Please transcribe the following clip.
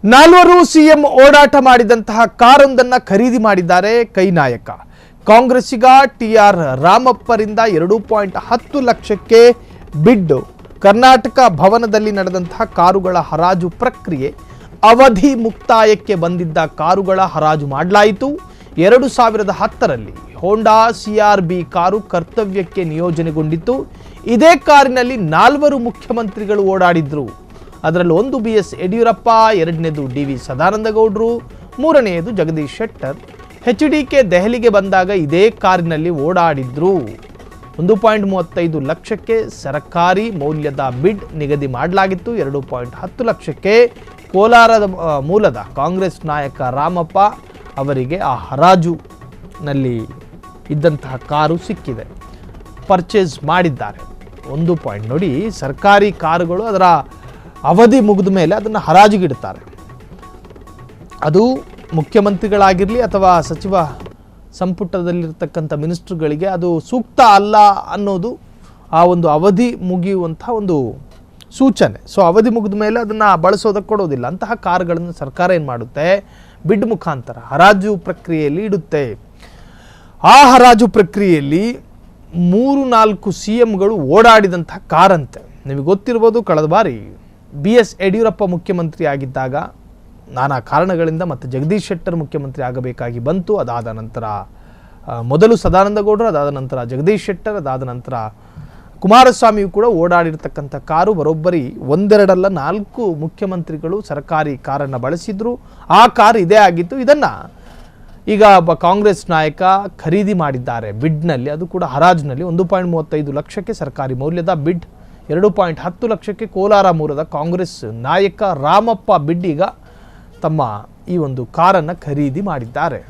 ನಾಲ್ವರು ಸಿಎಂ ಓಡಾಟ ಮಾಡಿದಂತಹ ಕಾರೊಂದನ್ನು ಖರೀದಿ ಮಾಡಿದ್ದಾರೆ ಕೈ ನಾಯಕ. ಕಾಂಗ್ರೆಸ್ಸಿಗ ಟಿಆರ್ ರಾಮಪ್ಪರಿಂದ 2.10 ಲಕ್ಷಕ್ಕೆ ಬಿಡ್. ಕರ್ನಾಟಕ ಭವನದಲ್ಲಿ ನಡೆದಂತಹ ಕಾರುಗಳ ಹರಾಜು ಪ್ರಕ್ರಿಯೆ ಅವಧಿ ಮುಕ್ತಾಯಕ್ಕೆ ಬಂದಿದ್ದ ಕಾರುಗಳ ಹರಾಜು ಮಾಡಲಾಯಿತು. 2010ರಲ್ಲಿ ಹೋಂಡಾ CRB ಕಾರು ಕರ್ತವ್ಯಕ್ಕೆ ನಿಯೋಜನೆಗೊಂಡಿತ್ತು. ಇದೇ ಕಾರಿನಲ್ಲಿ 4 ಮುಖ್ಯಮಂತ್ರಿಗಳು ಓಡಾಡಿದ್ರು. ಅದರಲ್ಲಿ ಒಂದು BS ಯಡಿಯೂರಪ್ಪ, ಎರಡನೇದು DV ಸದಾನಂದಗೌಡರು, ಮೂರನೆಯದು ಜಗದೀಶ್ ಶೆಟ್ಟರ್. HDK ದೆಹಲಿಗೆ ಬಂದಾಗ ಇದೇ ಕಾರಿನಲ್ಲಿ ಓಡಾಡಿದ್ರು. 1.35 ಲಕ್ಷಕ್ಕೆ ಸರ್ಕಾರಿ ಮೌಲ್ಯದ ಬಿಡ್ ನಿಗದಿ ಮಾಡಲಾಗಿತ್ತು. 2.10 ಲಕ್ಷಕ್ಕೆ ಕೋಲಾರದ ಮೂಲದ ಕಾಂಗ್ರೆಸ್ ನಾಯಕ ರಾಮಪ್ಪ ಅವರಿಗೆ ಆ ಹರಾಜುನಲ್ಲಿ ಇದ್ದಂತಹ ಕಾರು ಸಿಕ್ಕಿದೆ, ಪರ್ಚೇಸ್ ಮಾಡಿದ್ದಾರೆ. ನೋಡಿ, ಸರ್ಕಾರಿ ಕಾರುಗಳು ಅದರ ಅವಧಿ ಮುಗಿದ ಮೇಲೆ ಅದನ್ನು ಹರಾಜಿಗಿಡ್ತಾರೆ. ಅದು ಮುಖ್ಯಮಂತ್ರಿಗಳಾಗಿರಲಿ ಅಥವಾ ಸಚಿವ ಸಂಪುಟದಲ್ಲಿರ್ತಕ್ಕಂಥ ಮಿನಿಸ್ಟ್ರುಗಳಿಗೆ ಅದು ಸೂಕ್ತ ಅಲ್ಲ ಅನ್ನೋದು ಆ ಒಂದು ಅವಧಿ ಮುಗಿಯುವಂಥ ಒಂದು ಸೂಚನೆ. ಸೊ ಅವಧಿ ಮುಗಿದ ಮೇಲೆ ಅದನ್ನು ಬಳಸೋದಕ್ಕೆ ಕೊಡೋದಿಲ್ಲ. ಅಂತಹ ಕಾರುಗಳನ್ನು ಸರ್ಕಾರ ಏನು ಮಾಡುತ್ತೆ, ಬಿಡ್ ಮುಖಾಂತರ ಹರಾಜು ಪ್ರಕ್ರಿಯೆಯಲ್ಲಿ ಇಡುತ್ತೆ. ಆ ಹರಾಜು ಪ್ರಕ್ರಿಯೆಯಲ್ಲಿ 3-4 CMಗಳು ಓಡಾಡಿದಂಥ ಕಾರಂತೆ. ನಿಮಗೆ ಗೊತ್ತಿರ್ಬೋದು, ಕಳೆದ ಬಾರಿ BS ಯಡಿಯೂರಪ್ಪ ಮುಖ್ಯಮಂತ್ರಿ ಆಗಿದ್ದಾಗ ನಾನಾ ಕಾರಣಗಳಿಂದ ಮತ್ತು ಜಗದೀಶ್ ಶೆಟ್ಟರ್ ಮುಖ್ಯಮಂತ್ರಿ ಆಗಬೇಕಾಗಿ ಬಂತು. ಅದಾದ ನಂತರ ಮೊದಲು ಸದಾನಂದಗೌಡರು, ಅದಾದ ನಂತರ ಜಗದೀಶ್ ಶೆಟ್ಟರ್, ಅದಾದ ನಂತರ ಕುಮಾರಸ್ವಾಮಿಯು ಕೂಡ ಓಡಾಡಿರ್ತಕ್ಕಂಥ ಕಾರು ಬರೋಬ್ಬರಿ 1-2 ಅಲ್ಲ 4 ಮುಖ್ಯಮಂತ್ರಿಗಳು ಸರ್ಕಾರಿ ಕಾರನ್ನು ಬಳಸಿದ್ರು. ಆ ಕಾರು ಇದೇ ಆಗಿತ್ತು. ಇದನ್ನು ಈಗ ಒಬ್ಬ ಕಾಂಗ್ರೆಸ್ ನಾಯಕ ಖರೀದಿ ಮಾಡಿದ್ದಾರೆ ಬಿಡ್ನಲ್ಲಿ, ಅದು ಕೂಡ ಹರಾಜಿನಲ್ಲಿ. 1.35 ಲಕ್ಷಕ್ಕೆ ಸರ್ಕಾರಿ ಮೌಲ್ಯದ ಬಿಡ್, 2.10 ಲಕ್ಷಕ್ಕೆ ಕೋಲಾರ ಮೂಲದ ಕಾಂಗ್ರೆಸ್ ನಾಯಕ ರಾಮಪ್ಪ ಬಿಡ್ ಈಗ ತಮ್ಮ ಈ ಒಂದು ಕಾರನ್ನು ಖರೀದಿ ಮಾಡಿದ್ದಾರೆ.